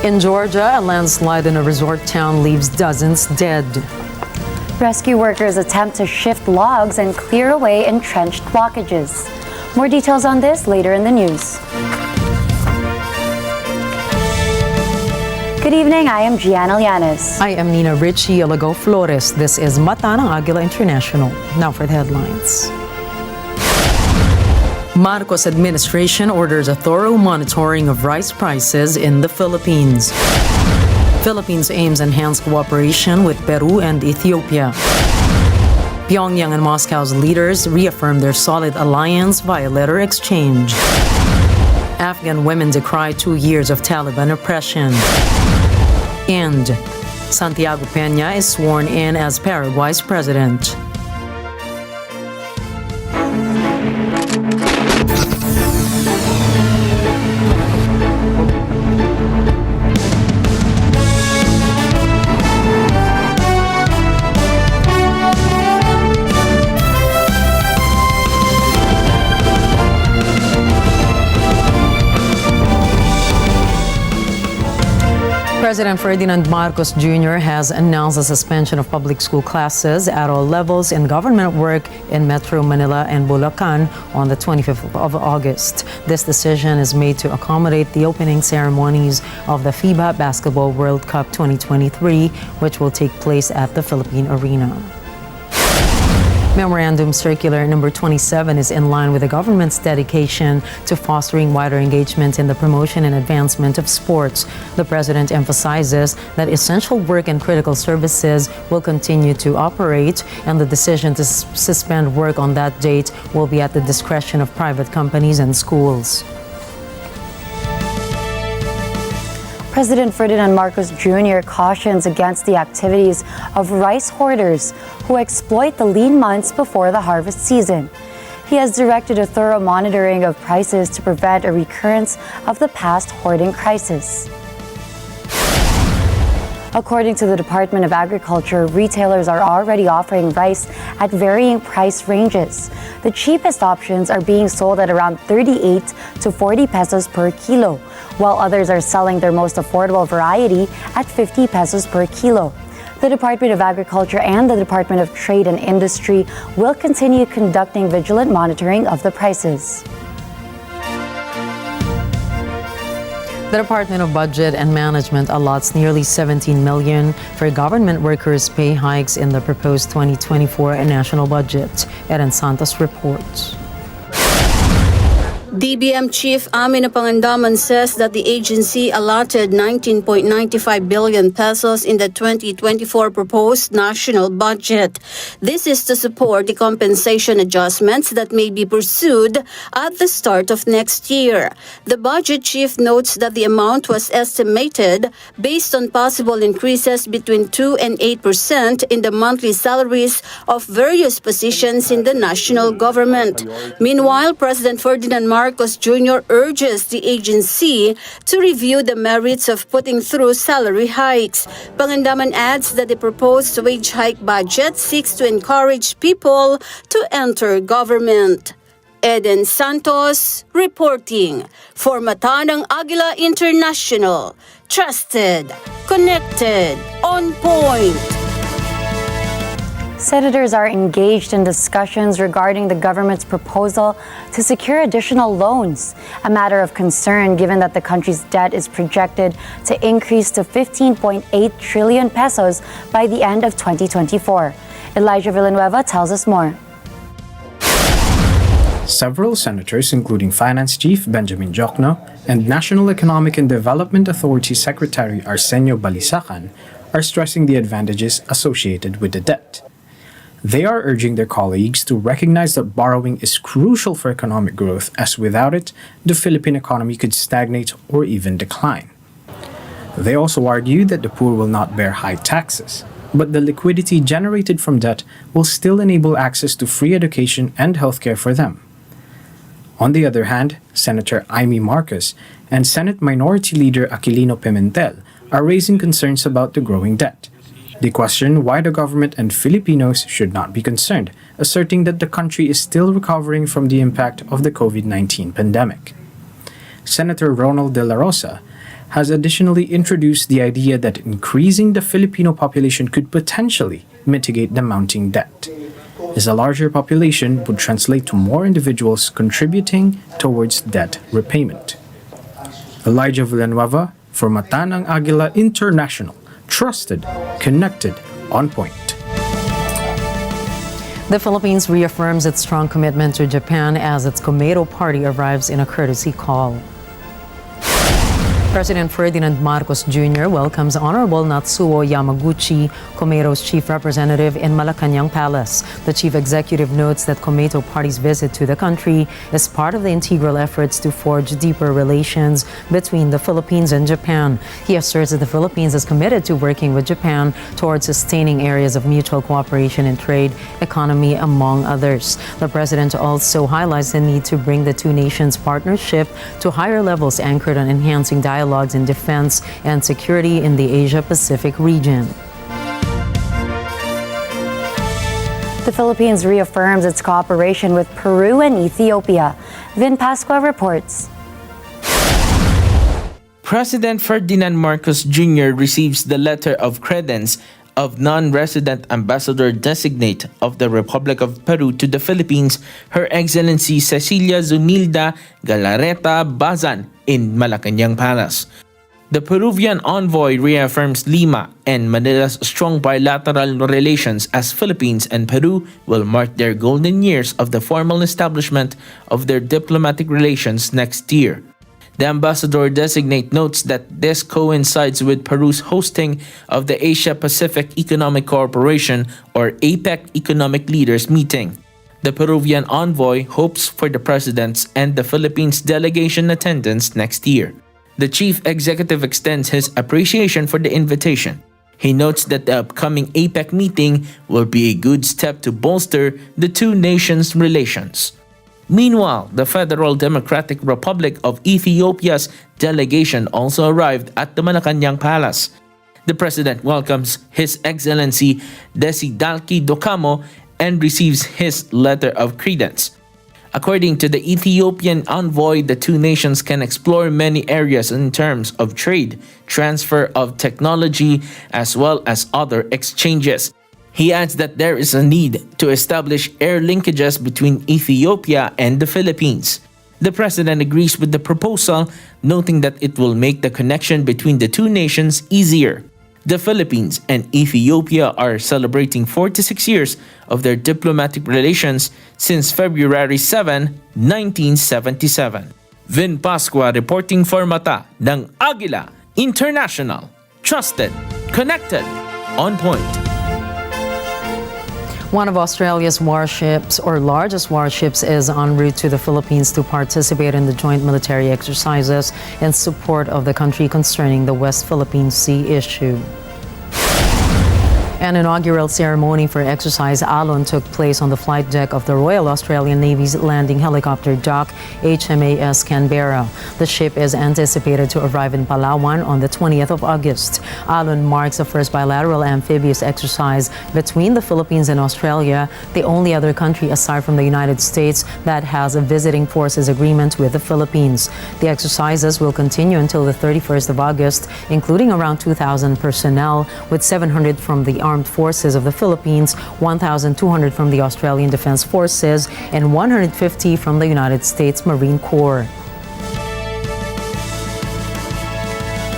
In Georgia, a landslide in a resort town leaves dozens dead. Rescue workers attempt to shift logs and clear away entrenched blockages. More details on this later in the news. Good evening, I am Gianna Llanes. I am Nina Richie Alago Flores. This is Mata ng Agila International. Now for the headlines. Marcos administration orders a thorough monitoring of rice prices in the Philippines. Philippines aims enhanced cooperation with Peru and Ethiopia. Pyongyang and Moscow's leaders reaffirm their solid alliance via letter exchange. Afghan women decry 2 years of Taliban oppression. And Santiago Peña is sworn in as Paraguay's president. President Ferdinand Marcos Jr. has announced the suspension of public school classes at all levels in government work in Metro Manila and Bulacan on the 25th of August. This decision is made to accommodate the opening ceremonies of the FIBA Basketball World Cup 2023, which will take place at the Philippine Arena. Memorandum Circular number 27 is in line with the government's dedication to fostering wider engagement in the promotion and advancement of sports. The president emphasizes that essential work and critical services will continue to operate, and the decision to suspend work on that date will be at the discretion of private companies and schools. President Ferdinand Marcos Jr. cautions against the activities of rice hoarders who exploit the lean months before the harvest season. He has directed a thorough monitoring of prices to prevent a recurrence of the past hoarding crisis. According to the Department of Agriculture, retailers are already offering rice at varying price ranges. The cheapest options are being sold at around 38 to 40 pesos per kilo, while others are selling their most affordable variety at 50 pesos per kilo. The Department of Agriculture and the Department of Trade and Industry will continue conducting vigilant monitoring of the prices. The Department of Budget and Management allots nearly 17 million for government workers' pay hikes in the proposed 2024 national budget. Eren Santos reports. DBM Chief Amin Pangandaman says that the agency allotted 19.95 billion pesos in the 2024 proposed national budget. This is to support the compensation adjustments that may be pursued at the start of next year. The budget chief notes that the amount was estimated based on possible increases between 2 and 8% in the monthly salaries of various positions in the national government. Meanwhile, President Ferdinand Marcos Jr. urges the agency to review the merits of putting through salary hikes. Pangandaman adds that the proposed wage hike budget seeks to encourage people to enter government. Eden Santos reporting for Mata ng Agila International. Trusted, connected, on point. Senators are engaged in discussions regarding the government's proposal to secure additional loans, a matter of concern given that the country's debt is projected to increase to 15.8 trillion pesos by the end of 2024. Elijah Villanueva tells us more. Several senators, including Finance Chief Benjamin Jokno and National Economic and Development Authority Secretary Arsenio Balisacan, are stressing the advantages associated with the debt. They are urging their colleagues to recognize that borrowing is crucial for economic growth, as without it, the Philippine economy could stagnate or even decline. They also argue that the poor will not bear high taxes, but the liquidity generated from debt will still enable access to free education and healthcare for them. On the other hand, Senator Amy Marcos and Senate Minority Leader Aquilino Pimentel are raising concerns about the growing debt. They question why the government and Filipinos should not be concerned, asserting that the country is still recovering from the impact of the COVID-19 pandemic. Senator Ronald De La Rosa has additionally introduced the idea that increasing the Filipino population could potentially mitigate the mounting debt, as a larger population would translate to more individuals contributing towards debt repayment. Elijah Villanueva for Mata ng Agila International, trusted, connected, on point. The Philippines reaffirms its strong commitment to Japan as its Gov't party arrives in a courtesy call. President Ferdinand Marcos Jr. welcomes Honorable Natsuo Yamaguchi, Gov's chief representative in Malacanang Palace. The chief executive notes that Gov't party's visit to the country is part of the integral efforts to forge deeper relations between the Philippines and Japan. He asserts that the Philippines is committed to working with Japan towards sustaining areas of mutual cooperation in trade, economy, among others. The president also highlights the need to bring the two nations' partnership to higher levels anchored on enhancing dialogues in defense and security in the Asia-Pacific region. The Philippines reaffirms its cooperation with Peru and Ethiopia. Vin Pascua reports. President Ferdinand Marcos Jr. receives the letter of credence of non-resident ambassador-designate of the Republic of Peru to the Philippines, Her Excellency Cecilia Zunilda Galareta Bazan in Malacanang Palace. The Peruvian envoy reaffirms Lima and Manila's strong bilateral relations as Philippines and Peru will mark their golden years of the formal establishment of their diplomatic relations next year. The ambassador-designate notes that this coincides with Peru's hosting of the Asia-Pacific Economic Cooperation or APEC Economic Leaders Meeting. The Peruvian envoy hopes for the President's and the Philippines delegation attendance next year. The chief executive extends his appreciation for the invitation. He notes that the upcoming APEC meeting will be a good step to bolster the two nations' relations. Meanwhile, the Federal Democratic Republic of Ethiopia's delegation also arrived at the Malacanang Palace. The President welcomes His Excellency Desidalki Dokamo and receives his letter of credence. According to the Ethiopian envoy, the two nations can explore many areas in terms of trade, transfer of technology, as well as other exchanges. He adds that there is a need to establish air linkages between Ethiopia and the Philippines. The President agrees with the proposal, noting that it will make the connection between the two nations easier. The Philippines and Ethiopia are celebrating 46 years of their diplomatic relations since February 7, 1977. Vin Pascua reporting for Mata ng Agila International. Trusted, connected, on point. One of Australia's warships, or largest warships, is en route to the Philippines to participate in the joint military exercises in support of the country concerning the West Philippine Sea issue. An inaugural ceremony for exercise Alon took place on the flight deck of the Royal Australian Navy's landing helicopter dock, HMAS Canberra. The ship is anticipated to arrive in Palawan on the 20th of August. Alon marks the first bilateral amphibious exercise between the Philippines and Australia, the only other country aside from the United States that has a visiting forces agreement with the Philippines. The exercises will continue until the 31st of August, including around 2,000 personnel, with 700 from the Armed Forces of the Philippines, 1,200 from the Australian Defense Forces, and 150 from the United States Marine Corps.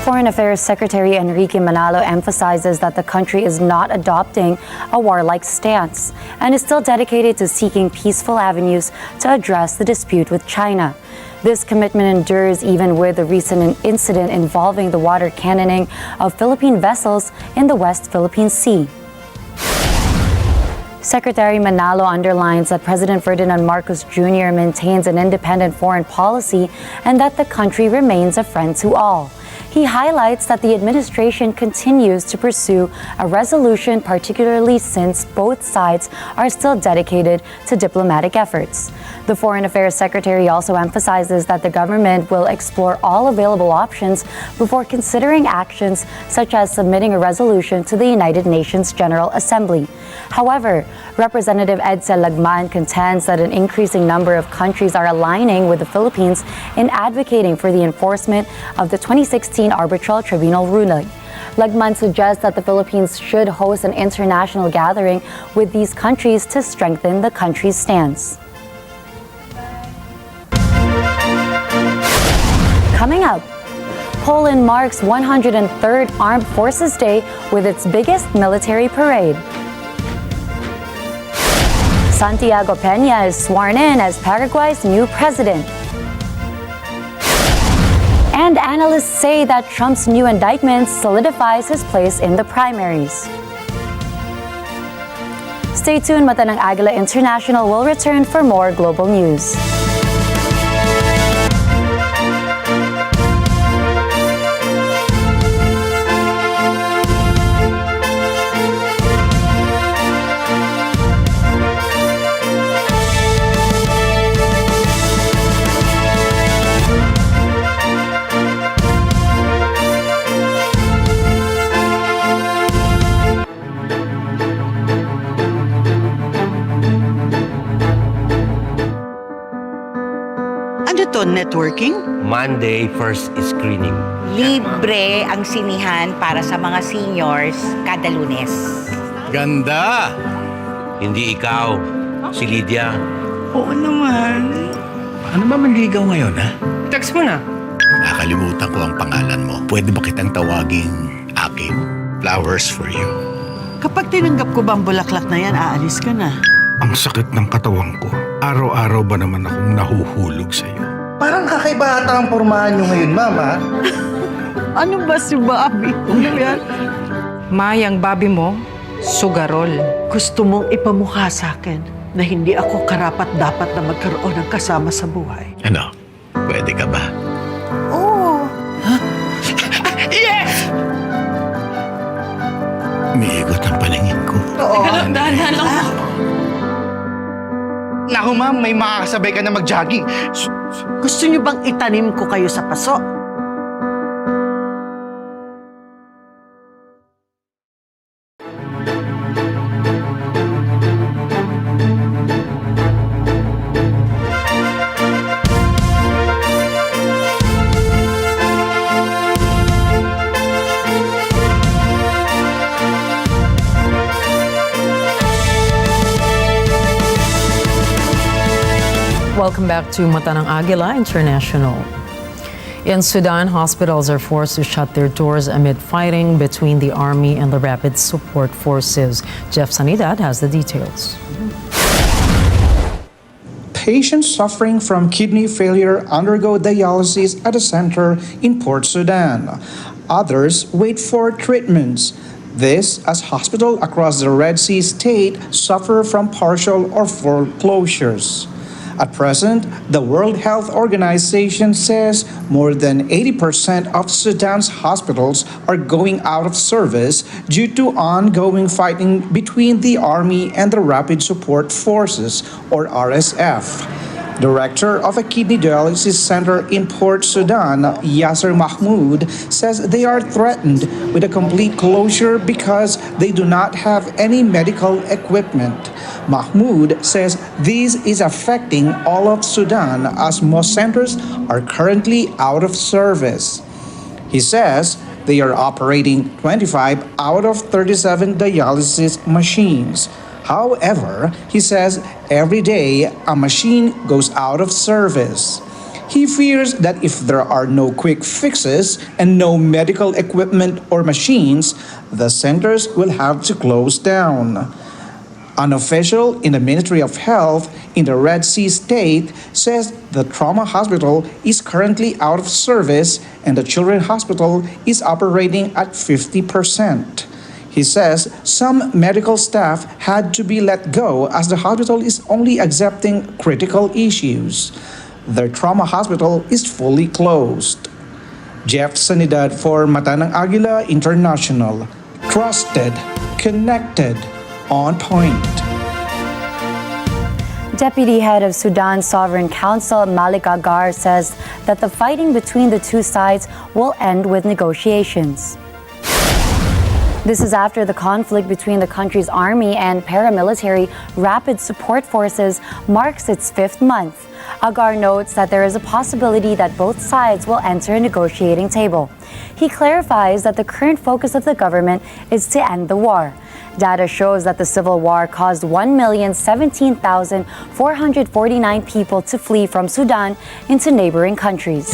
Foreign Affairs Secretary Enrique Manalo emphasizes that the country is not adopting a warlike stance and is still dedicated to seeking peaceful avenues to address the dispute with China. This commitment endures even with the recent incident involving the water cannoning of Philippine vessels in the West Philippine Sea. Secretary Manalo underlines that President Ferdinand Marcos Jr. maintains an independent foreign policy and that the country remains a friend to all. He highlights that the administration continues to pursue a resolution, particularly since both sides are still dedicated to diplomatic efforts. The Foreign Affairs Secretary also emphasizes that the government will explore all available options before considering actions such as submitting a resolution to the United Nations General Assembly. However, Representative Edsel Lagman contends that an increasing number of countries are aligning with the Philippines in advocating for the enforcement of the 2016 Arbitral Tribunal ruling. Lagman suggests that the Philippines should host an international gathering with these countries to strengthen the country's stance. Coming up, Poland marks 103rd Armed Forces Day with its biggest military parade. Santiago Peña is sworn in as Paraguay's new president. And analysts say that Trump's new indictment solidifies his place in the primaries. Stay tuned, Mata ng Agila International will return for more global news. Networking? Monday, first screening. Libre ang sinihan para sa mga seniors kada Lunes. Ganda! Hindi ikaw, si Lydia. Oo naman. Ano ba manligaw ngayon, ha? Text mo na. Nakalimutan ko ang pangalan mo. Pwede ba kitang tawagin Akin? Flowers for you. Kapag tinanggap ko ba ang bulaklak na yan, aalis ka na. Ang sakit ng katawan ko. Araw-araw ba naman akong nahuhulog sa'yo? Parang kakaiba ata ang pormahan nyo ngayon, Mama. Ano ba si Bobby? Ano yan? Mayang Bobby mo, sugarol. Gusto mong ipamukha sa akin na hindi ako karapat-dapat na magkaroon ng kasama sa buhay. Ano? Pwede ka ba? Oo. Yes! Umiikot ang paningin ko. Oo. Dahan-dahan lang. Naku, Ma'am, may makakasabay ka na mag-jogging. Gusto niyo bang itanim ko kayo sa paso? Welcome back to Mata ng Agila International. In Sudan, hospitals are forced to shut their doors amid fighting between the army and the rapid support forces. Jeff Sanidad has the details. Patients suffering from kidney failure undergo dialysis at a center in Port Sudan. Others wait for treatments. This as hospitals across the Red Sea state suffer from partial or full closures. At present, the World Health Organization says more than 80% of Sudan's hospitals are going out of service due to ongoing fighting between the army and the Rapid Support Forces, or RSF. Director of a kidney dialysis center in Port Sudan, Yasser Mahmoud, says they are threatened with a complete closure because they do not have any medical equipment. Mahmoud says this is affecting all of Sudan as most centers are currently out of service. He says they are operating 25 out of 37 dialysis machines. However, he says every day a machine goes out of service. He fears that if there are no quick fixes and no medical equipment or machines, the centers will have to close down. An official in the Ministry of Health in the Red Sea state says the trauma hospital is currently out of service and the children's hospital is operating at 50%. He says some medical staff had to be let go as the hospital is only accepting critical issues. Their trauma hospital is fully closed. Jeff Sanidad for Mata ng Agila International. Trusted, connected, on point. Deputy Head of Sudan's Sovereign Council, Malik Agar, says that the fighting between the two sides will end with negotiations. This is after the conflict between the country's army and paramilitary rapid support forces marks its 5th month. Agar notes that there is a possibility that both sides will enter a negotiating table. He clarifies that the current focus of the government is to end the war. Data shows that the civil war caused 1,017,449 people to flee from Sudan into neighboring countries.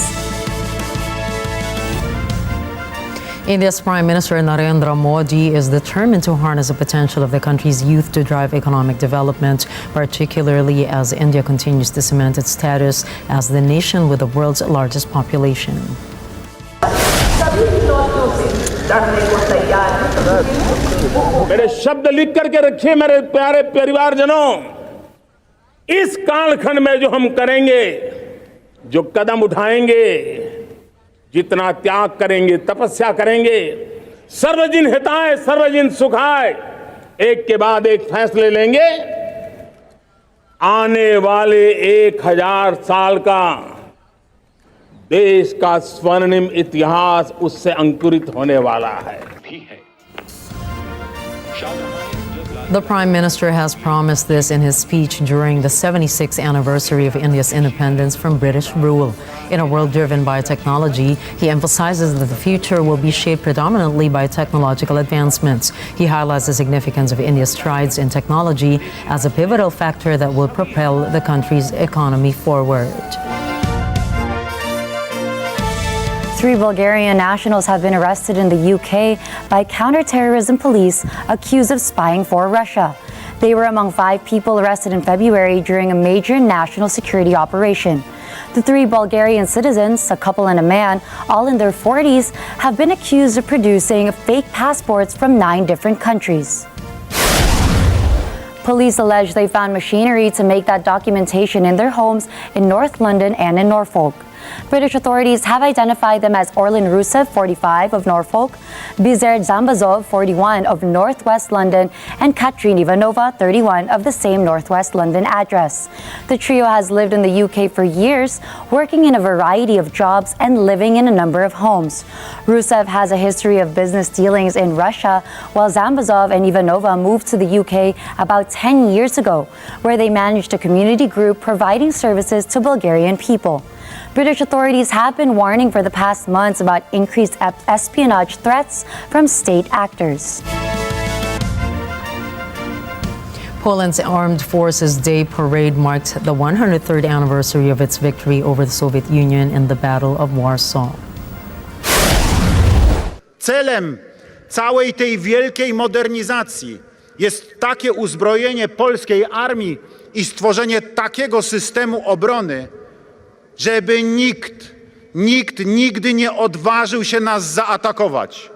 India's Prime Minister Narendra Modi is determined to harness the potential of the country's youth to drive economic development, particularly as India continues to cement its status as the nation with the world's largest population. मेरे शब्द लिख करके रखिए मेरे प्यारे परिवारजनों, इस कालखंड में जो हम करेंगे, जो कदम उठाएंगे, जितना त्याग करेंगे, तपस्या करेंगे, सर्वजन हिताय सर्वजन सुखाय, एक के बाद एक फैसले लेंगे, आने वाले 1000 साल का देश का स्वर्णिम इतिहास उससे अंकुरित होने वाला है. The Prime Minister has promised this in his speech during the 76th anniversary of India's independence from British rule. In a world driven by technology, he emphasizes that the future will be shaped predominantly by technological advancements. He highlights the significance of India's strides in technology as a pivotal factor that will propel the country's economy forward. 3 Bulgarian nationals have been arrested in the UK by counterterrorism police accused of spying for Russia. They were among 5 people arrested in February during a major national security operation. The 3 Bulgarian citizens, a couple and a man, all in their 40s, have been accused of producing fake passports from 9 different countries. Police allege they found machinery to make that documentation in their homes in North London and in Norfolk. British authorities have identified them as Orlin Rusev, 45, of Norfolk, Bizerd Zambazov, 41, of Northwest London, and Katrin Ivanova, 31, of the same Northwest London address. The trio has lived in the UK for years, working in a variety of jobs and living in a number of homes. Rusev has a history of business dealings in Russia, while Zambazov and Ivanova moved to the UK about 10 years ago, where they managed a community group providing services to Bulgarian people. British authorities have been warning for the past months about increased espionage threats from state actors. Poland's Armed Forces Day parade marked the 103rd anniversary of its victory over the Soviet Union in the Battle of Warsaw. Celem całej tej wielkiej modernizacji jest takie uzbrojenie polskiej armii i stworzenie takiego systemu obrony, żeby nikt nigdy nie odważył się nas zaatakować.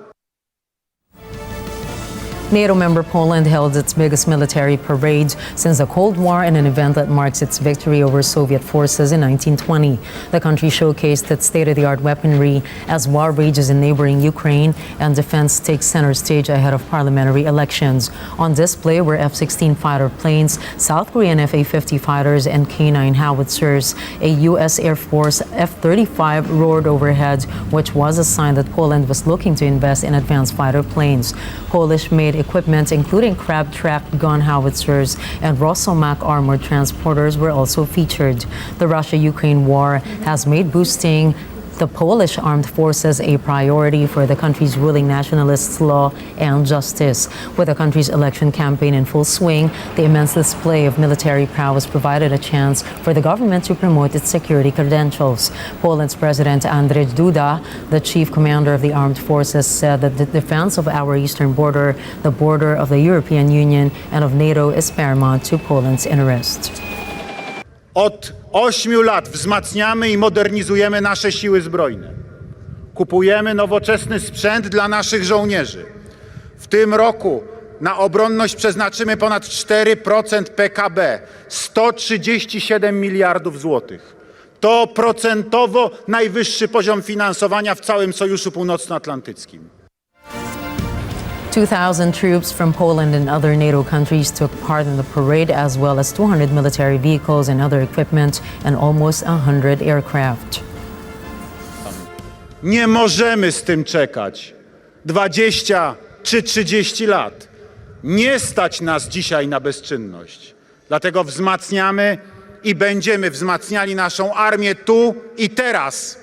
NATO member Poland held its biggest military parade since the Cold War in an event that marks its victory over Soviet forces in 1920. The country showcased its state-of-the-art weaponry as war rages in neighboring Ukraine and defense takes center stage ahead of parliamentary elections. On display were F-16 fighter planes, South Korean F-A-50 fighters, and K-9 howitzers. A U.S. Air Force F-35 roared overhead, which was a sign that Poland was looking to invest in advanced fighter planes. Polish-made equipment, including crab-tracked gun howitzers and Rosomak armored transporters, were also featured. The Russia-Ukraine war has made boosting the Polish armed forces a priority for the country's ruling nationalists' Law and Justice. With the country's election campaign in full swing, the immense display of military prowess provided a chance for the government to promote its security credentials. Poland's President Andrzej Duda, the chief commander of the armed forces, said that the defense of our eastern border, the border of the European Union and of NATO, is paramount to Poland's interests. Od 8 lat wzmacniamy i modernizujemy nasze siły zbrojne. Kupujemy nowoczesny sprzęt dla naszych żołnierzy. W tym roku na obronność przeznaczymy ponad 4% PKB, 137 miliardów złotych. To procentowo najwyższy poziom finansowania w całym Sojuszu Północnoatlantyckim. 2,000 troops from Poland and other NATO countries took part in the parade, as well as 200 military vehicles and other equipment and almost 100 aircraft. Nie możemy z tym czekać. 20, czy 30 lat. Nie stać nas dzisiaj na bezczynność. Dlatego wzmacniamy i będziemy wzmacniali naszą armię tu i teraz.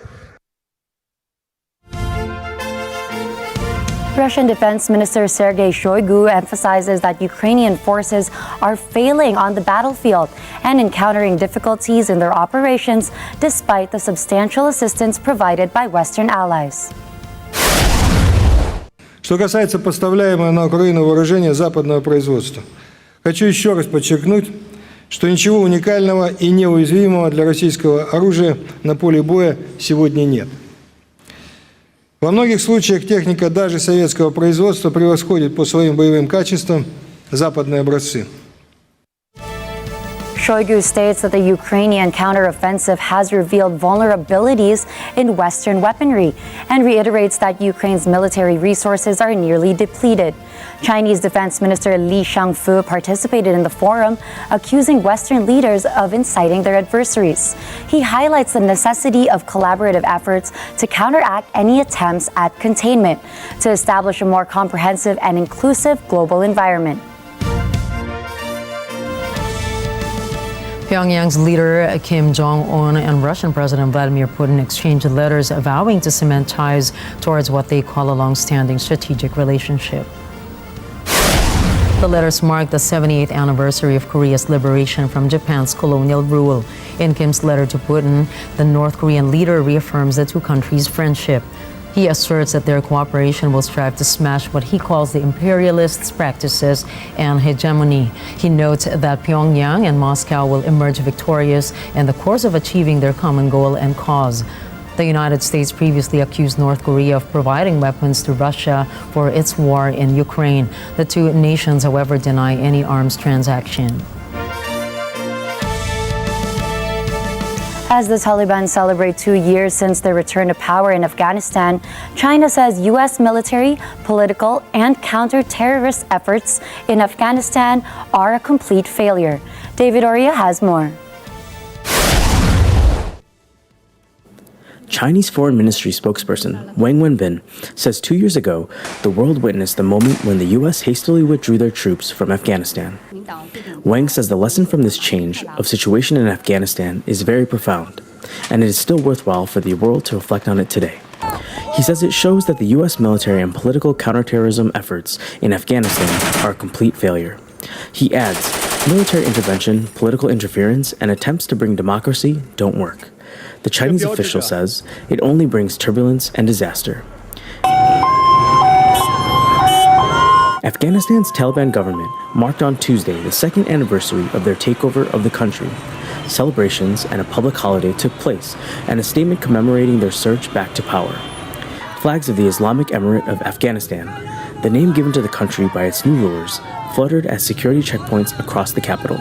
Russian Defense Minister Sergei Shoigu emphasizes that Ukrainian forces are failing on the battlefield and encountering difficulties in their operations despite the substantial assistance provided by Western allies. Что касается поставляемого на Украину вооружения западного производства, хочу еще раз подчеркнуть, что ничего уникального и неуязвимого для российского оружия на поле боя сегодня нет. Во многих случаях техника даже советского производства превосходит по своим боевым качествам западные образцы. Shoigu states that the Ukrainian counteroffensive has revealed vulnerabilities in Western weaponry and reiterates that Ukraine's military resources are nearly depleted. Chinese Defense Minister Li Shangfu participated in the forum, accusing Western leaders of inciting their adversaries. He highlights the necessity of collaborative efforts to counteract any attempts at containment, to establish a more comprehensive and inclusive global environment. Pyongyang's leader Kim Jong-un and Russian President Vladimir Putin exchanged letters vowing to cement ties towards what they call a long-standing strategic relationship. The letters mark the 78th anniversary of Korea's liberation from Japan's colonial rule. In Kim's letter to Putin, the North Korean leader reaffirms the two countries' friendship. He asserts that their cooperation will strive to smash what he calls the imperialists' practices and hegemony. He notes that Pyongyang and Moscow will emerge victorious in the course of achieving their common goal and cause. The United States previously accused North Korea of providing weapons to Russia for its war in Ukraine. The two nations, however, deny any arms transaction. As the Taliban celebrate 2 years since their return to power in Afghanistan, China says U.S. military, political, and counter-terrorist efforts in Afghanistan are a complete failure. David Oria has more. Chinese Foreign Ministry spokesperson Wang Wenbin says 2 years ago, the world witnessed the moment when the U.S. hastily withdrew their troops from Afghanistan. Wang says the lesson from this change of situation in Afghanistan is very profound, and it is still worthwhile for the world to reflect on it today. He says it shows that the U.S. military and political counterterrorism efforts in Afghanistan are a complete failure. He adds, military intervention, political interference, and attempts to bring democracy don't work. The Chinese official says it only brings turbulence and disaster. Afghanistan's Taliban government marked on Tuesday the second anniversary of their takeover of the country. Celebrations and a public holiday took place, and a statement commemorating their surge back to power. Flags of the Islamic Emirate of Afghanistan, the name given to the country by its new rulers, fluttered at security checkpoints across the capital.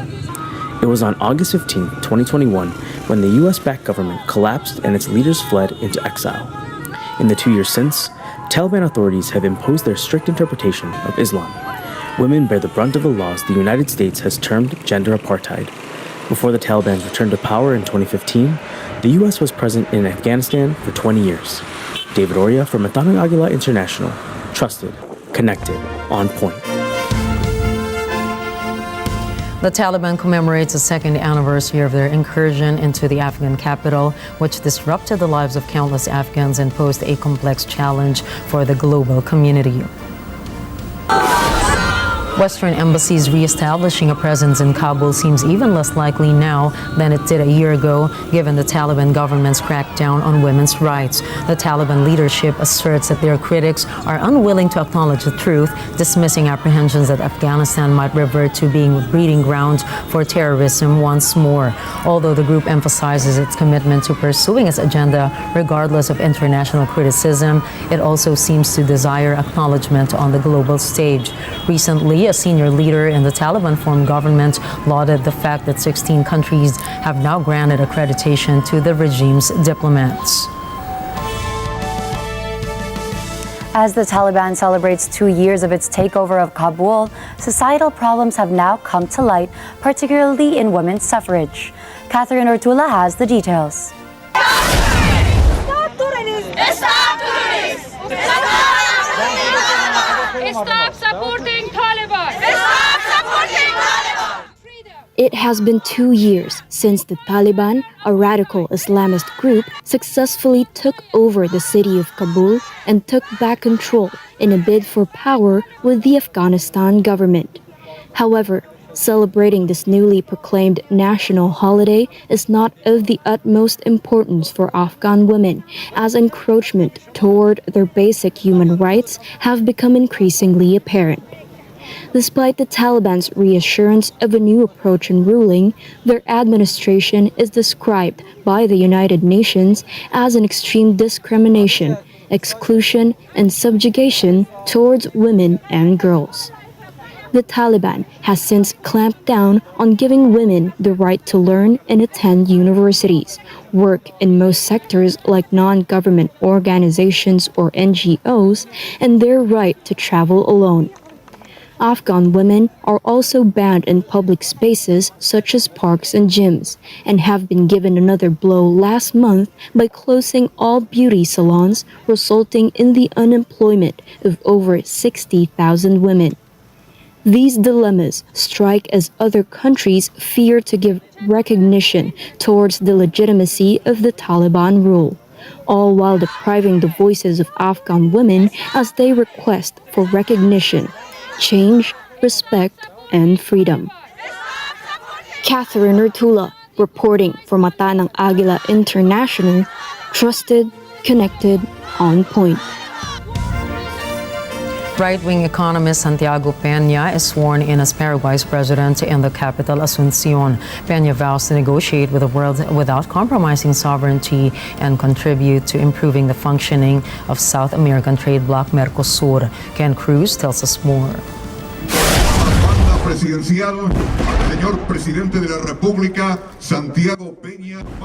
It was on August 15, 2021, when the US-backed government collapsed and its leaders fled into exile. In the 2 years since, Taliban authorities have imposed their strict interpretation of Islam. Women bear the brunt of the laws the United States has termed gender apartheid. Before the Taliban's return to power in 2015, the U.S. was present in Afghanistan for 20 years. David Oria from Agila International. Trusted, connected, on point. The Taliban commemorates the second anniversary of their incursion into the Afghan capital, which disrupted the lives of countless Afghans and posed a complex challenge for the global community. Western embassies re-establishing a presence in Kabul seems even less likely now than it did a year ago, given the Taliban government's crackdown on women's rights. The Taliban leadership asserts that their critics are unwilling to acknowledge the truth, dismissing apprehensions that Afghanistan might revert to being a breeding ground for terrorism once more. Although the group emphasizes its commitment to pursuing its agenda regardless of international criticism, it also seems to desire acknowledgement on the global stage. Recently, a senior leader in the Taliban-formed government lauded the fact that 16 countries have now granted accreditation to the regime's diplomats. As the Taliban celebrates 2 years of its takeover of Kabul, societal problems have now come to light, particularly in women's suffrage. Catherine Ortula has the details. Stop supporting Taliban! Stop supporting Taliban! It has been 2 years since the Taliban, a radical Islamist group, successfully took over the city of Kabul and took back control in a bid for power with the Afghanistan government. However, celebrating this newly proclaimed national holiday is not of the utmost importance for Afghan women, as encroachment toward their basic human rights have become increasingly apparent. Despite the Taliban's reassurance of a new approach in ruling, their administration is described by the United Nations as an extreme discrimination, exclusion, and subjugation towards women and girls. The Taliban has since clamped down on giving women the right to learn and attend universities, work in most sectors like non-government organizations or NGOs, and their right to travel alone. Afghan women are also banned in public spaces such as parks and gyms, and have been given another blow last month by closing all beauty salons, resulting in the unemployment of over 60,000 women. These dilemmas strike as other countries fear to give recognition towards the legitimacy of the Taliban rule, all while depriving the voices of Afghan women as they request for recognition, change, respect, and freedom. Catherine Ertula, reporting for Mata ng Agila International, trusted, connected, on point. Right-wing economist Santiago Peña is sworn in as Paraguay's president in the capital, Asuncion. Peña vows to negotiate with the world without compromising sovereignty and contribute to improving the functioning of South American trade bloc Mercosur. Ken Cruz tells us more.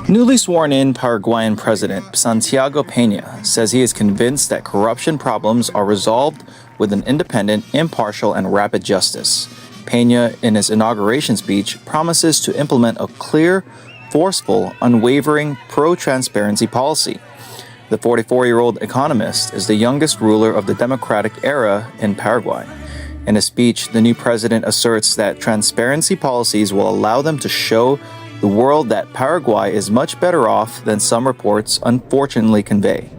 Newly sworn in Paraguayan President Santiago Peña says he is convinced that corruption problems are resolved with an independent, impartial, and rapid justice. Peña, in his inauguration speech, promises to implement a clear, forceful, unwavering, pro-transparency policy. The 44-year-old economist is the youngest ruler of the democratic era in Paraguay. In a speech, the new president asserts that transparency policies will allow them to show the world that Paraguay is much better off than some reports unfortunately convey.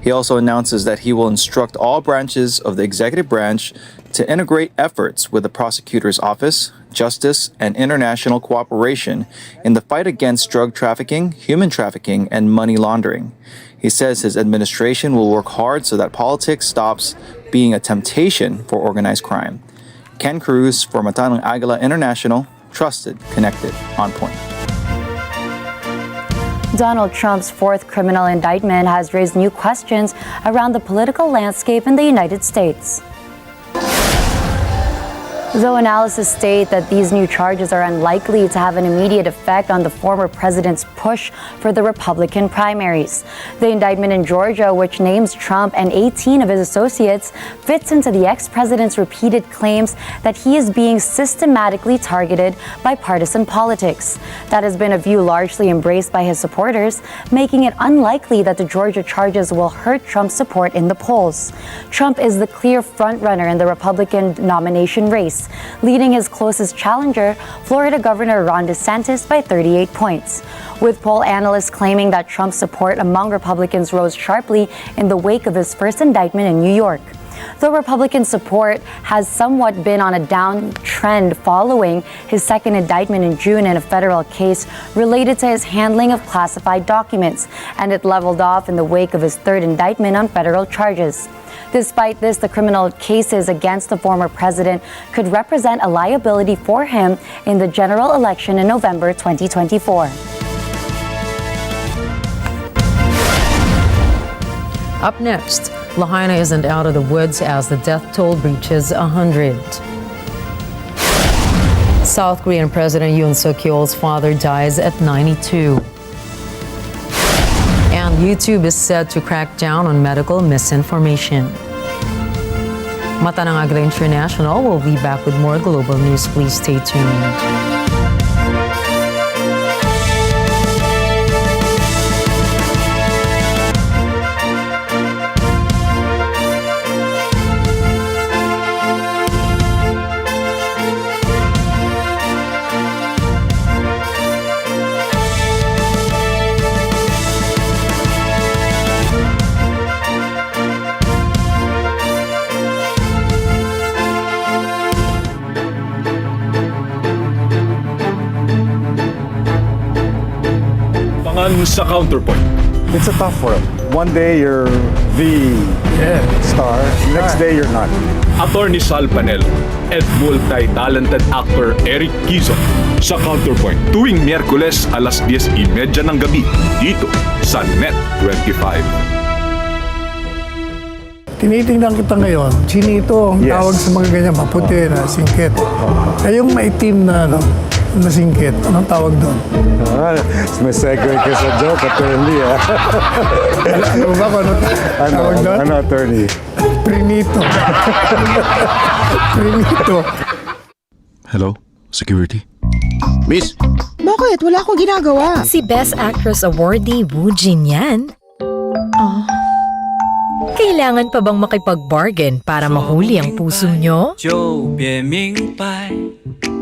He also announces that he will instruct all branches of the executive branch to integrate efforts with the prosecutor's office, justice, and international cooperation in the fight against drug trafficking, human trafficking, and money laundering. He says his administration will work hard so that politics stops being a temptation for organized crime. Ken Cruz for Mata ng Agila International, trusted, connected, on point. Donald Trump's fourth criminal indictment has raised new questions around the political landscape in the United States. Though analysts state that these new charges are unlikely to have an immediate effect on the former president's push for the Republican primaries, the indictment in Georgia, which names Trump and 18 of his associates, fits into the ex-president's repeated claims that he is being systematically targeted by partisan politics. That has been a view largely embraced by his supporters, making it unlikely that the Georgia charges will hurt Trump's support in the polls. Trump is the clear frontrunner in the Republican nomination race, leading his closest challenger, Florida Governor Ron DeSantis, by 38 points. With poll analysts claiming that Trump's support among Republicans rose sharply in the wake of his first indictment in New York. Though Republican support has somewhat been on a downtrend following his second indictment in June in a federal case related to his handling of classified documents, and it leveled off in the wake of his third indictment on federal charges. Despite this, the criminal cases against the former president could represent a liability for him in the general election in November 2024. Up next, Lahaina isn't out of the woods as the death toll breaches 100. South Korean President Yoon Suk-yeol's father dies at 92. And YouTube is said to crack down on medical misinformation. Mata ng Agila International will be back with more global news. Please stay tuned. sa counterpoint. It's a tough world. One day you're the star, next day you're not. Attorney Sal Panelo at multi-talented actor Eric Quizon sa Counterpoint tuwing Miyerkules alas 10:30 ng gabi dito sa NET25. Tinitingnan kita ngayon, chinito ang tawag sa mga ganyan, maputi na singkit. Yung maitim na singkit, anong tawag doon? May segue ka sa joke, attorney. Ano ba kung tawag doon? Ano, attorney? Prinito. Prinito. Hello? Security? Miss? Bakit? Wala akong ginagawa. Si Best Actress awardee Woo Jin yan. Kailangan pa bang makipag-bargain para mahuli ang puso nyo?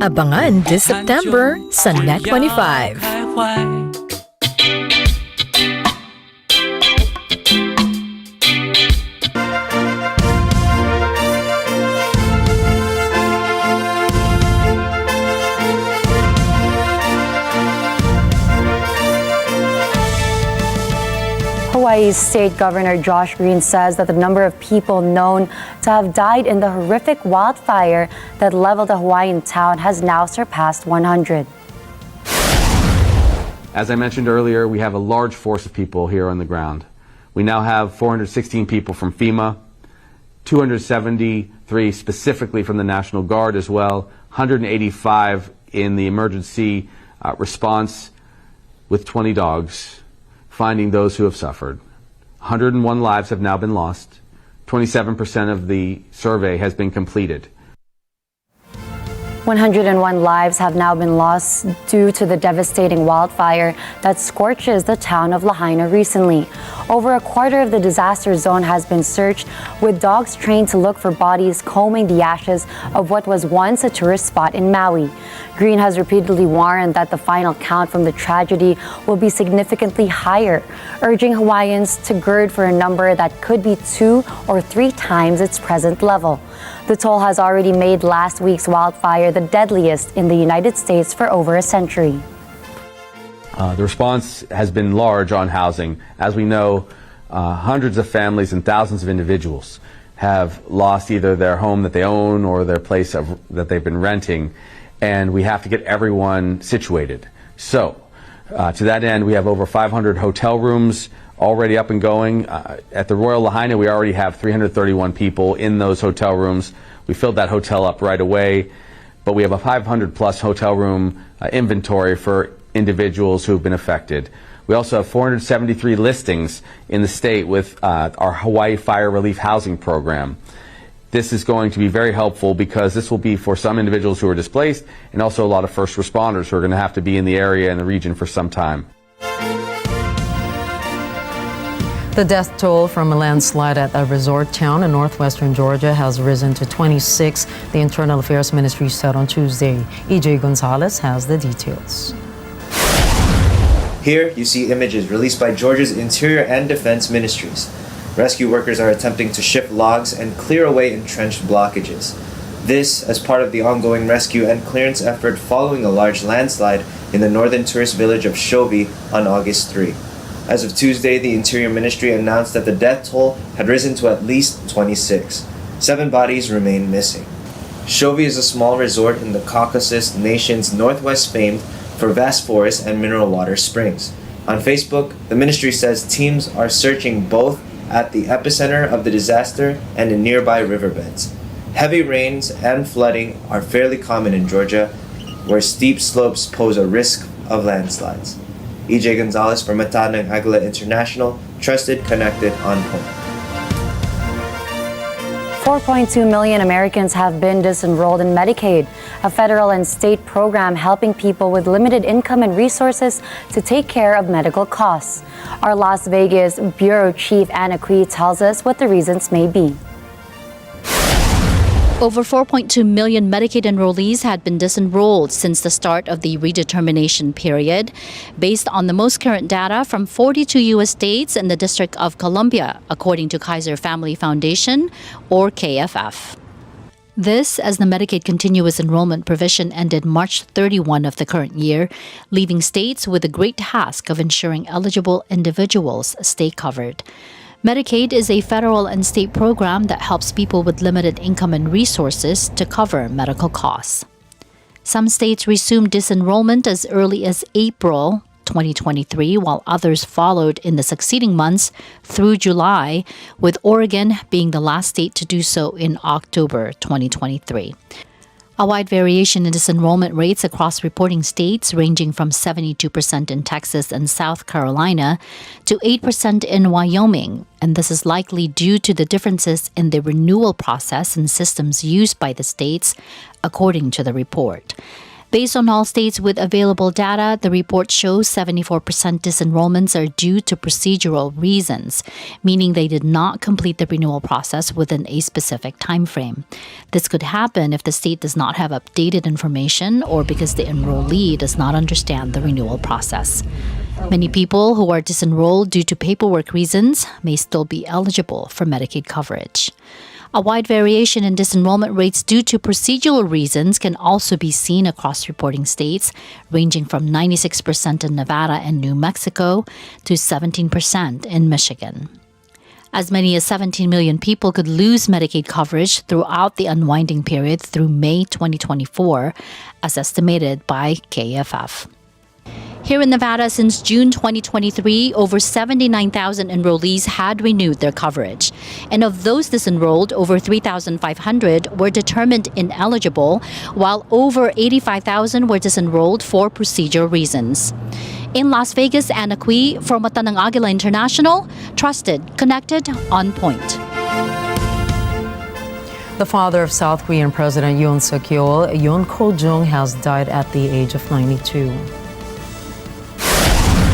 Abangan this September sa NET25. Hawaii's State Governor Josh Green says that the number of people known to have died in the horrific wildfire that leveled a Hawaiian town has now surpassed 100. As I mentioned earlier, we have a large force of people here on the ground. We now have 416 people from FEMA, 273 specifically from the National Guard as well, 185 in the emergency response with 20 dogs, finding those who have suffered. 101 lives have now been lost. 27% of the survey has been completed. 101 lives have now been lost due to the devastating wildfire that scorches the town of Lahaina recently. Over a quarter of the disaster zone has been searched, with dogs trained to look for bodies combing the ashes of what was once a tourist spot in Maui. Green has repeatedly warned that the final count from the tragedy will be significantly higher, urging Hawaiians to gird for a number that could be 2 or 3 times its present level. The toll has already made last week's wildfire the deadliest in the United States for over a century. The response has been large on housing. As we know, hundreds of families and thousands of individuals have lost either their home that they own or their place that they've been renting, and we have to get everyone situated. So, to that end, we have over 500 hotel rooms already up and going. At the Royal Lahaina, we already have 331 people in those hotel rooms. We filled that hotel up right away, but we have a 500-plus hotel room inventory for individuals who have been affected. We also have 473 listings in the state with our Hawaii Fire Relief Housing Program. This is going to be very helpful because this will be for some individuals who are displaced and also a lot of first responders who are going to have to be in the area and the region for some time. The death toll from a landslide at a resort town in northwestern Georgia has risen to 26, the Internal Affairs Ministry said on Tuesday. EJ Gonzalez has the details. Here you see images released by Georgia's Interior and Defense Ministries. Rescue workers are attempting to shift logs and clear away entrenched blockages. This as part of the ongoing rescue and clearance effort following a large landslide in the northern tourist village of Shobi on August 3. As of Tuesday, the Interior Ministry announced that the death toll had risen to at least 26. 7 bodies remain missing. Shobi is a small resort in the Caucasus nation's northwest, famed for vast forests and mineral water springs. On Facebook, the ministry says teams are searching both at the epicenter of the disaster and in nearby riverbeds. Heavy rains and flooding are fairly common in Georgia, where steep slopes pose a risk of landslides. EJ Gonzalez for Matanang Agila International, trusted, connected, on point. 4.2 million Americans have been disenrolled in Medicaid, a federal and state program helping people with limited income and resources to take care of medical costs. Our Las Vegas Bureau Chief Anna Cui tells us what the reasons may be. Over 4.2 million Medicaid enrollees had been disenrolled since the start of the redetermination period, based on the most current data from 42 U.S. states and the District of Columbia, according to Kaiser Family Foundation, or KFF. This as the Medicaid continuous enrollment provision ended March 31 of the current year, leaving states with the great task of ensuring eligible individuals stay covered. Medicaid is a federal and state program that helps people with limited income and resources to cover medical costs. Some states resumed disenrollment as early as April 2023, while others followed in the succeeding months through July, with Oregon being the last state to do so in October 2023. A wide variation in disenrollment rates across reporting states, ranging from 72% in Texas and South Carolina to 8% in Wyoming, and this is likely due to the differences in the renewal process and systems used by the states, according to the report. Based on all states with available data, the report shows 74% disenrollments are due to procedural reasons, meaning they did not complete the renewal process within a specific time frame. This could happen if the state does not have updated information or because the enrollee does not understand the renewal process. Many people who are disenrolled due to paperwork reasons may still be eligible for Medicaid coverage. A wide variation in disenrollment rates due to procedural reasons can also be seen across reporting states, ranging from 96% in Nevada and New Mexico to 17% in Michigan. As many as 17 million people could lose Medicaid coverage throughout the unwinding period through May 2024, as estimated by KFF. Here in Nevada, since June 2023, over 79,000 enrollees had renewed their coverage. And of those disenrolled, over 3,500 were determined ineligible, while over 85,000 were disenrolled for procedural reasons. In Las Vegas, Anna Cui for Mata ng Agila International, trusted, connected, on point. The father of South Korean President Yoon Suk-yeol, Yoon Ko-jung, has died at the age of 92.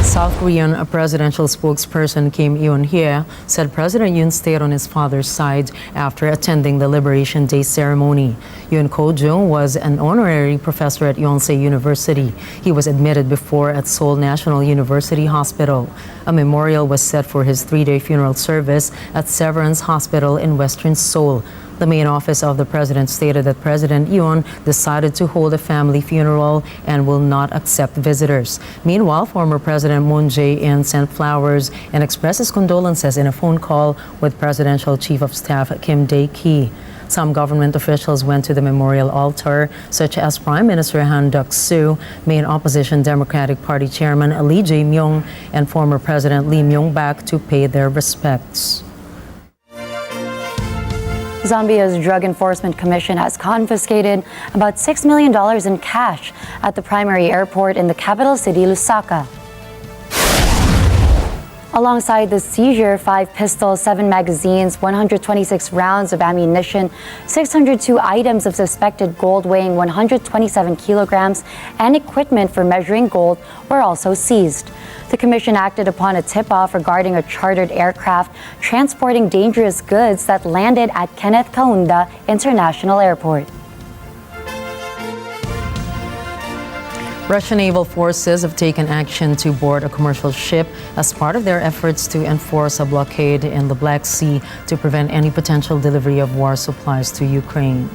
South Korean presidential spokesperson Kim Eun-hye said President Yoon stayed on his father's side after attending the Liberation Day ceremony. Yoon Ko-jung was an honorary professor at Yonsei University. He was admitted before at Seoul National University Hospital. A memorial was set for his 3-day funeral service at Severance Hospital in Western Seoul. The main office of the president stated that President Yoon decided to hold a family funeral and will not accept visitors. Meanwhile, former President Moon Jae-in sent flowers and expressed his condolences in a phone call with Presidential Chief of Staff Kim Dae-ki. Some government officials went to the memorial altar, such as Prime Minister Han Duck-soo, main opposition Democratic Party Chairman Lee Jae-myung, and former President Lee Myung-bak to pay their respects. Zambia's Drug Enforcement Commission has confiscated about $6 million in cash at the primary airport in the capital city, Lusaka. Alongside the seizure, 5 pistols, 7 magazines, 126 rounds of ammunition, 602 items of suspected gold weighing 127 kilograms, and equipment for measuring gold were also seized. The commission acted upon a tip-off regarding a chartered aircraft transporting dangerous goods that landed at Kenneth Kaunda International Airport. Russian naval forces have taken action to board a commercial ship as part of their efforts to enforce a blockade in the Black Sea to prevent any potential delivery of war supplies to Ukraine.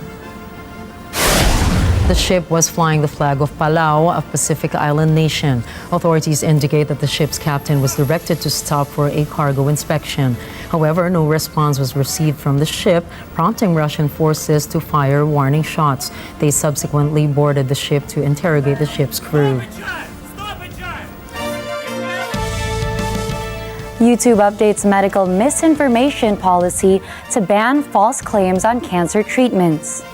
The ship was flying the flag of Palau, a Pacific island nation. Authorities indicate that the ship's captain was directed to stop for a cargo inspection. However, no response was received from the ship, prompting Russian forces to fire warning shots. They subsequently boarded the ship to interrogate the ship's crew. YouTube updates medical misinformation policy to ban false claims on cancer treatments.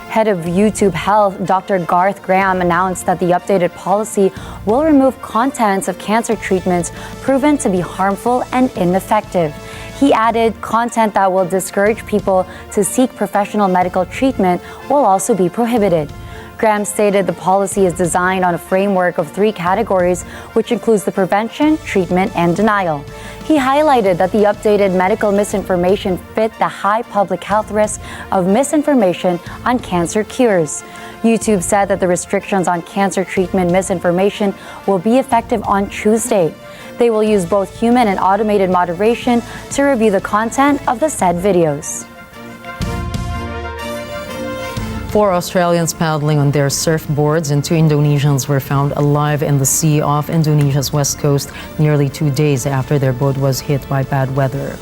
Head of YouTube Health, Dr. Garth Graham, announced that the updated policy will remove contents of cancer treatments proven to be harmful and ineffective. He added, content that will discourage people to seek professional medical treatment will also be prohibited. Graham stated the policy is designed on a framework of 3 categories, which includes the prevention, treatment, and denial. He highlighted that the updated medical misinformation fit the high public health risk of misinformation on cancer cures. YouTube said that the restrictions on cancer treatment misinformation will be effective on Tuesday. They will use both human and automated moderation to review the content of the said videos. 4 Australians paddling on their surfboards and 2 Indonesians were found alive in the sea off Indonesia's west coast nearly 2 days after their boat was hit by bad weather.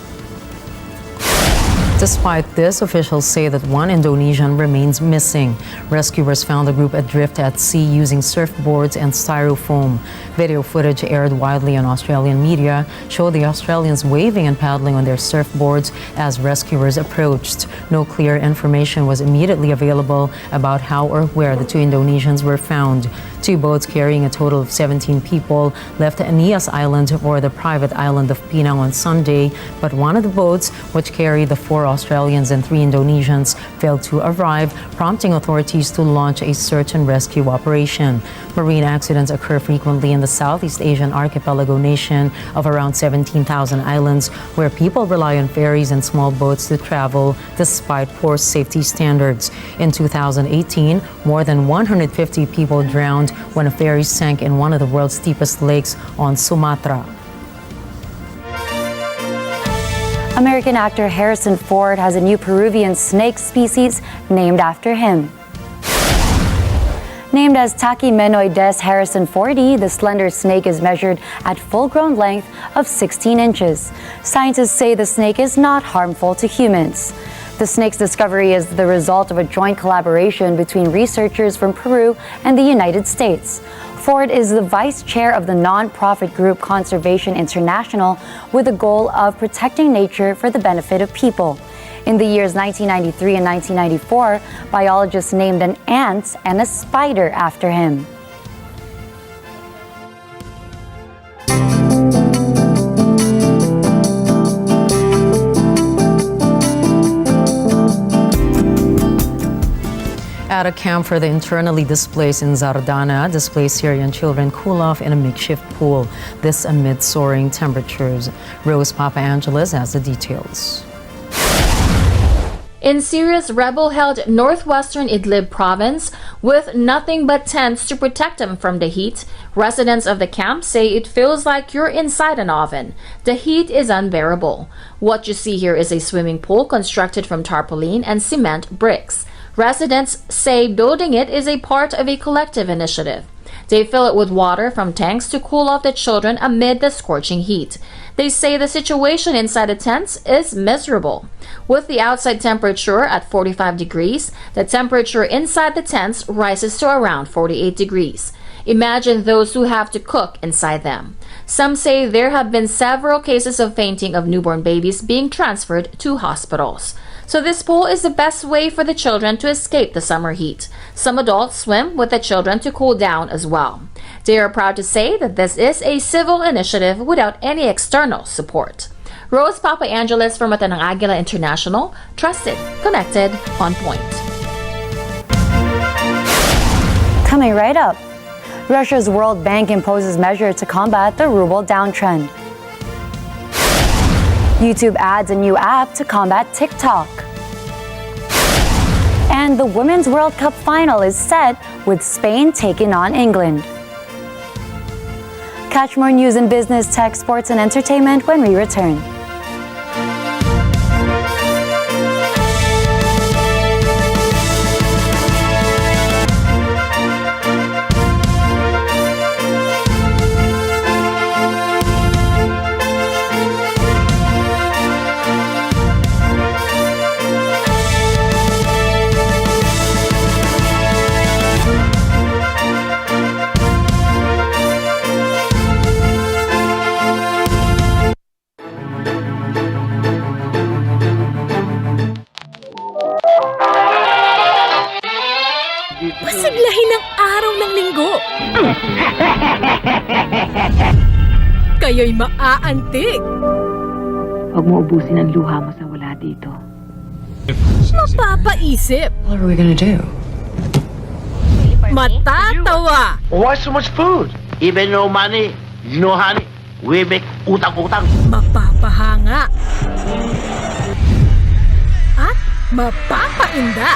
Despite this, officials say that 1 Indonesian remains missing. Rescuers found the group adrift at sea using surfboards and styrofoam. Video footage aired widely on Australian media showed the Australians waving and paddling on their surfboards as rescuers approached. No clear information was immediately available about how or where the 2 Indonesians were found. 2 boats carrying a total of 17 people left Anias Island or the private island of Penang on Sunday, but one of the boats, which carried the 4 Australians and 3 Indonesians, failed to arrive, prompting authorities to launch a search and rescue operation. Marine accidents occur frequently in the Southeast Asian archipelago nation of around 17,000 islands, where people rely on ferries and small boats to travel despite poor safety standards. In 2018, more than 150 people drowned when a ferry sank in one of the world's deepest lakes on Sumatra. American actor Harrison Ford has a new Peruvian snake species named after him. Named as Tachymenoides harrisonfordi, the slender snake is measured at full-grown length of 16 inches. Scientists say the snake is not harmful to humans. The snake's discovery is the result of a joint collaboration between researchers from Peru and the United States. Ford is the vice chair of the non-profit group Conservation International with the goal of protecting nature for the benefit of people. In the years 1993 and 1994, biologists named an ant and a spider after him. At a camp for the internally displaced in Zardana, displaced Syrian children cool off in a makeshift pool. This amid soaring temperatures. Rose Papaangeles has the details. In Syria's rebel-held northwestern Idlib province, with nothing but tents to protect them from the heat, residents of the camp say it feels like you're inside an oven. The heat is unbearable. What you see here is a swimming pool constructed from tarpaulin and cement bricks. Residents say building it is a part of a collective initiative. They fill it with water from tanks to cool off the children amid the scorching heat. They say the situation inside the tents is miserable. With the outside temperature at 45 degrees, the temperature inside the tents rises to around 48 degrees. Imagine those who have to cook inside them. Some say there have been several cases of fainting of newborn babies being transferred to hospitals. So this pool is the best way for the children to escape the summer heat. Some adults swim with the children to cool down as well. They are proud to say that this is a civil initiative without any external support. Rose Papaangeles from Agila International, trusted, connected, on point. Coming right up, Russia's World Bank imposes measure to combat the ruble downtrend. YouTube adds a new app to combat TikTok. And the Women's World Cup final is set with Spain taking on England. Catch more news in business, tech, sports, and entertainment when we return. Pasiglahin ng araw ng linggo. Kayo'y maaantig. Huwag mo ubusin ang luha mo sa wala dito. Mapapaisip. What are we gonna do? Matatawa. Why so much food? Even no money, no honey, we make utang-utang. Mapapahanga. At mapapainda.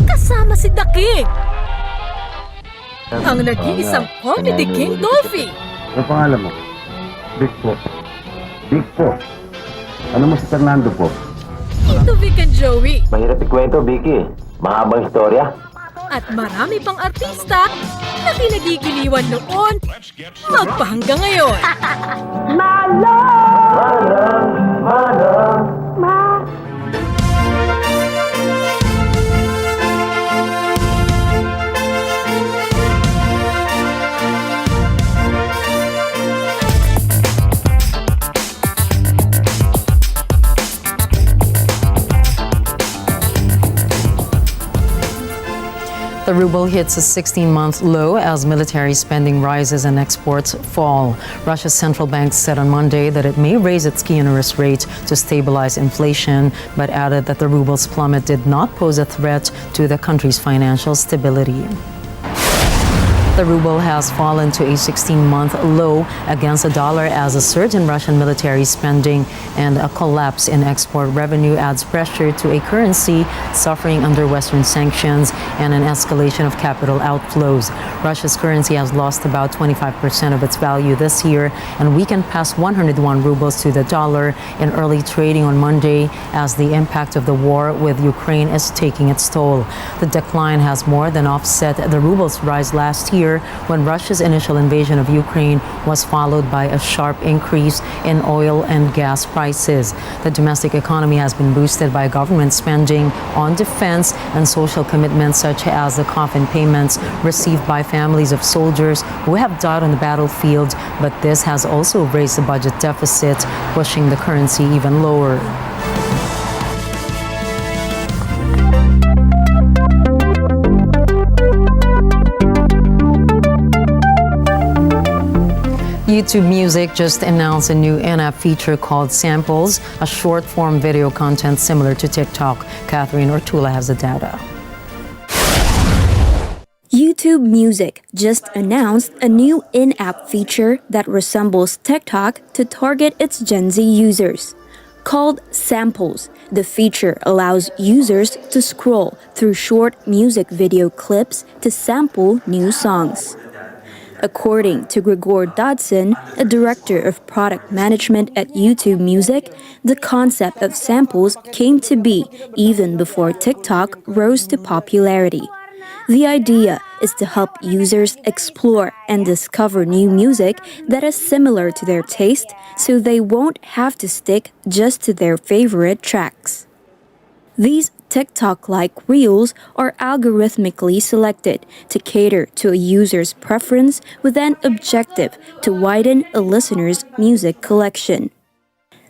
Kasama si The King, ang nag-iisang comedy king Dolphy. Ano pangalan mo? Big po. Big po. Ano mo si Fernando po? Ito Vic and Joey. Mahirap ikwento, Vicky. Mahabang istorya. At marami pang artista na kinagigiliwan noon magpahanggang ngayon. The ruble hits a 16-month low as military spending rises and exports fall. Russia's central bank said on Monday that it may raise its key interest rate to stabilize inflation, but added that the ruble's plummet did not pose a threat to the country's financial stability. The ruble has fallen to a 16-month low against the dollar as a surge in Russian military spending and a collapse in export revenue adds pressure to a currency suffering under Western sanctions and an escalation of capital outflows. Russia's currency has lost about 25% of its value this year and weakened past 101 rubles to the dollar in early trading on Monday as the impact of the war with Ukraine is taking its toll. The decline has more than offset the ruble's rise last year when Russia's initial invasion of Ukraine was followed by a sharp increase in oil and gas prices. The domestic economy has been boosted by government spending on defense and social commitments such as the coffin payments received by families of soldiers who have died on the battlefield, but this has also raised the budget deficit, pushing the currency even lower. YouTube Music just announced a new in-app feature called Samples, a short-form video content similar to TikTok. Catherine Ortula has the data. YouTube Music just announced a new in-app feature that resembles TikTok to target its Gen Z users. Called Samples, the feature allows users to scroll through short music video clips to sample new songs. According to Gregor Dodson, a director of product management at YouTube Music, the concept of samples came to be even before TikTok rose to popularity. The idea is to help users explore and discover new music that is similar to their taste, so they won't have to stick just to their favorite tracks. These TikTok-like reels are algorithmically selected to cater to a user's preference with an objective to widen a listener's music collection.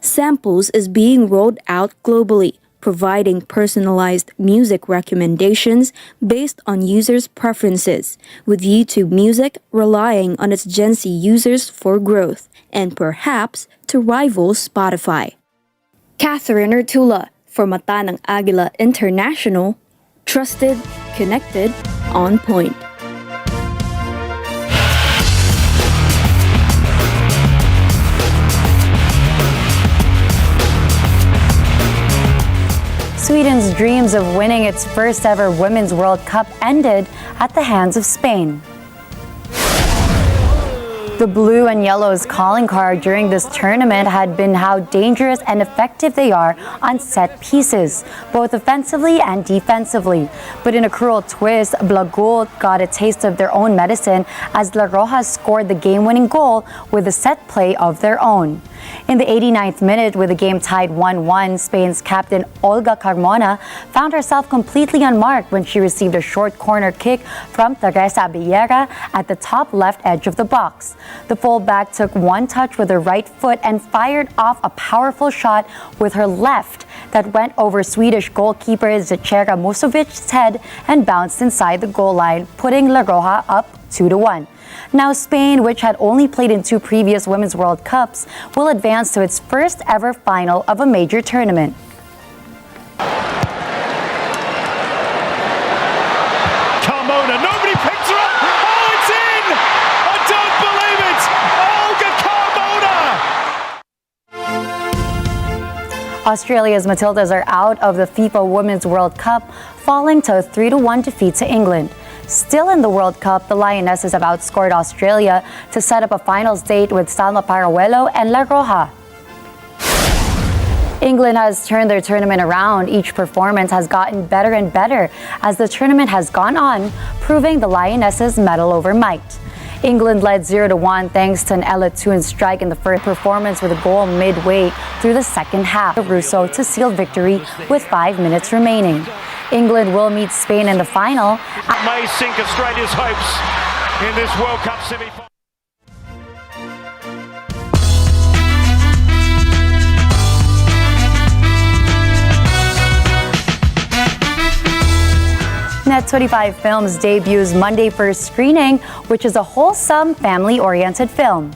Samples is being rolled out globally, providing personalized music recommendations based on users' preferences, with YouTube Music relying on its Gen Z users for growth and perhaps to rival Spotify. Catherine Ortula for Mata ng Agila International, trusted, connected, on point. Sweden's dreams of winning its first ever Women's World Cup ended at the hands of Spain. The blue and yellow's calling card during this tournament had been how dangerous and effective they are on set pieces, both offensively and defensively. But in a cruel twist, Gov't got a taste of their own medicine as La Roja scored the game-winning goal with a set play of their own. In the 89th minute, with the game tied 1-1, Spain's captain Olga Carmona found herself completely unmarked when she received a short corner kick from Teresa Villera at the top left edge of the box. The fullback took one touch with her right foot and fired off a powerful shot with her left that went over Swedish goalkeeper Zecera Musovic's head and bounced inside the goal line, putting La Roja up 2-1. Now Spain, which had only played in 2 previous Women's World Cups, will advance to its first ever final of a major tournament. Carmona, nobody picks her up! Oh, it's in! I don't believe it! Olga Carmona! Australia's Matildas are out of the FIBA Women's World Cup, falling to a 3-1 defeat to England. Still in the World Cup, the Lionesses have outscored Australia to set up a finals date with Salma Paraguay and La Roja. England has turned their tournament around. Each performance has gotten better and better as the tournament has gone on, proving the Lionesses' mettle over might. England led 0-1 thanks to an allotted strike in the first performance with a goal midway through the second half. Russo to seal victory with 5 minutes remaining. England will meet Spain in the final. May sink Australia's hopes in this World Cup semi-final. NET25 Films debuts Monday first screening, which is a wholesome, family-oriented film.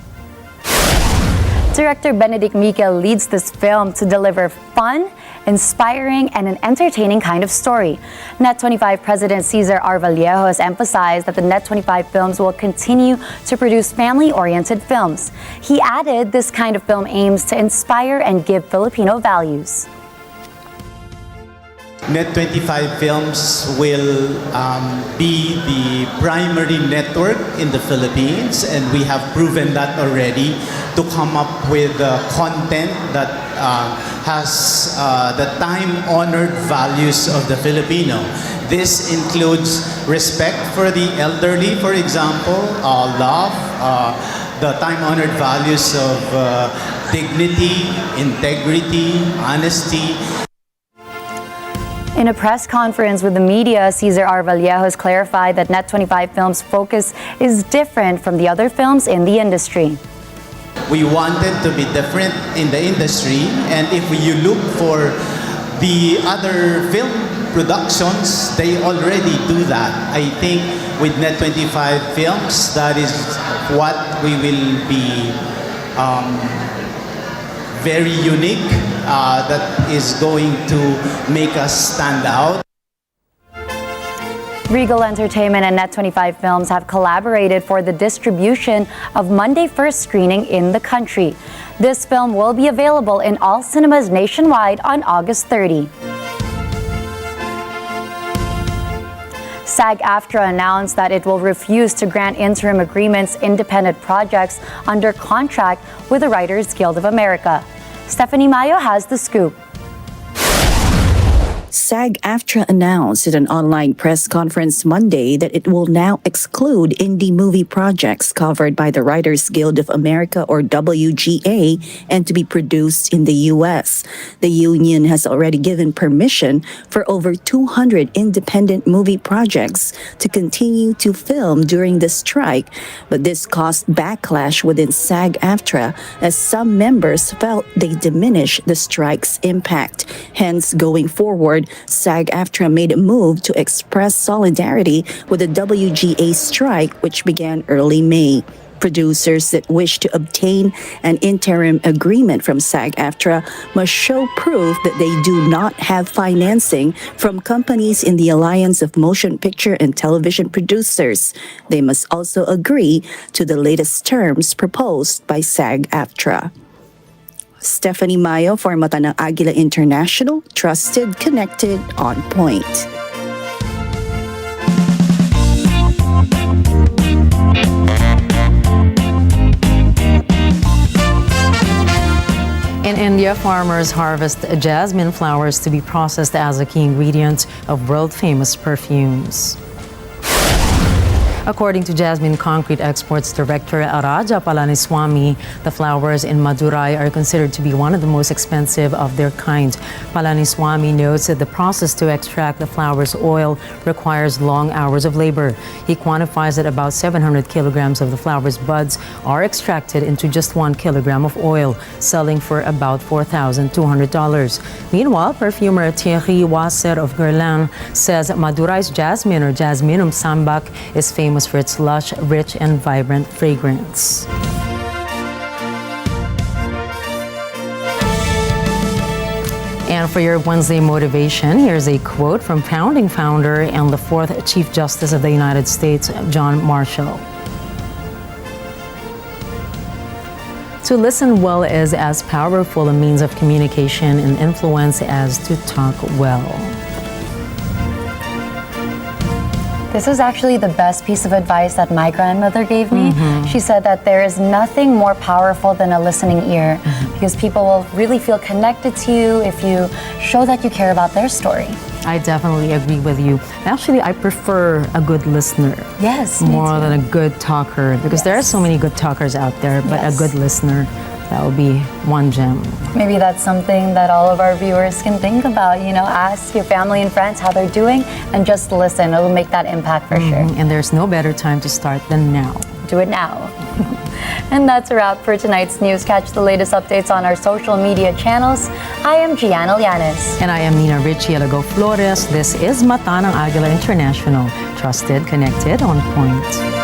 Director Benedict Miquel leads this film to deliver fun, inspiring, and an entertaining kind of story. NET25 President Cesar R. Vallejo has emphasized that the NET25 Films will continue to produce family-oriented films. He added this kind of film aims to inspire and give Filipino values. NET25 Films will be the primary network in the Philippines, and we have proven that already to come up with content that has the time-honored values of the Filipino. This includes respect for the elderly, for example, love, the time-honored values of dignity, integrity, honesty. In a press conference with the media, Cesar R. Vallejo has clarified that NET25 Films' focus is different from the other films in the industry. We wanted to be different in the industry, and if you look for the other film productions, they already do that. I think with NET25 Films, that is what we will be very unique, that is going to make us stand out. Regal Entertainment and NET25 Films have collaborated for the distribution of Monday first screening in the country. This film will be available in all cinemas nationwide on August 30. SAG-AFTRA announced that it will refuse to grant interim agreements independent projects under contract with the Writers Guild of America. Stephanie Mayo has the scoop. SAG-AFTRA announced at an online press conference Monday that it will now exclude indie movie projects covered by the Writers Guild of America, or WGA, and to be produced in the U.S. The union has already given permission for over 200 independent movie projects to continue to film during the strike, but this caused backlash within SAG-AFTRA as some members felt they diminish the strike's impact. Hence, going forward, SAG-AFTRA made a move to express solidarity with the WGA strike, which began early May. Producers that wish to obtain an interim agreement from SAG-AFTRA must show proof that they do not have financing from companies in the Alliance of Motion Picture and Television Producers. They must also agree to the latest terms proposed by SAG-AFTRA. Stephanie Mayo for Mata ng Agila International, trusted, connected, on point. In India, farmers harvest jasmine flowers to be processed as a key ingredient of world-famous perfumes. According to Jasmine Concrete Exports Director Araja Palaniswamy, the flowers in Madurai are considered to be one of the most expensive of their kind. Palaniswamy notes that the process to extract the flower's oil requires long hours of labor. He quantifies that about 700 kilograms of the flower's buds are extracted into just 1 kilogram of oil, selling for about $4,200. Meanwhile, perfumer Thierry Wasser of Guerlain says Madurai's jasmine, or Jasminum sambac, is famous for its lush, rich, and vibrant fragrance. And for your Wednesday motivation, here's a quote from founding founder and the 4th Chief Justice of the United States, John Marshall. To listen well is as powerful a means of communication and influence as to talk well. This is actually the best piece of advice that my grandmother gave me. She said that there is nothing more powerful than a listening ear because people will really feel connected to you if you show that you care about their story. I definitely agree with you. Actually, I prefer a good listener. Yes, more than a good talker because there are so many good talkers out there, but a good listener, that would be one gem. Maybe that's something that all of our viewers can think about. You know, ask your family and friends how they're doing and just listen. It'll make that impact for sure. And there's no better time to start than now. Do it now. And that's a wrap for tonight's news. Catch the latest updates on our social media channels. I am Gianna Llanes. And I am Nina Richielago Flores. This is Mata ng Agila International. Trusted, connected, on point.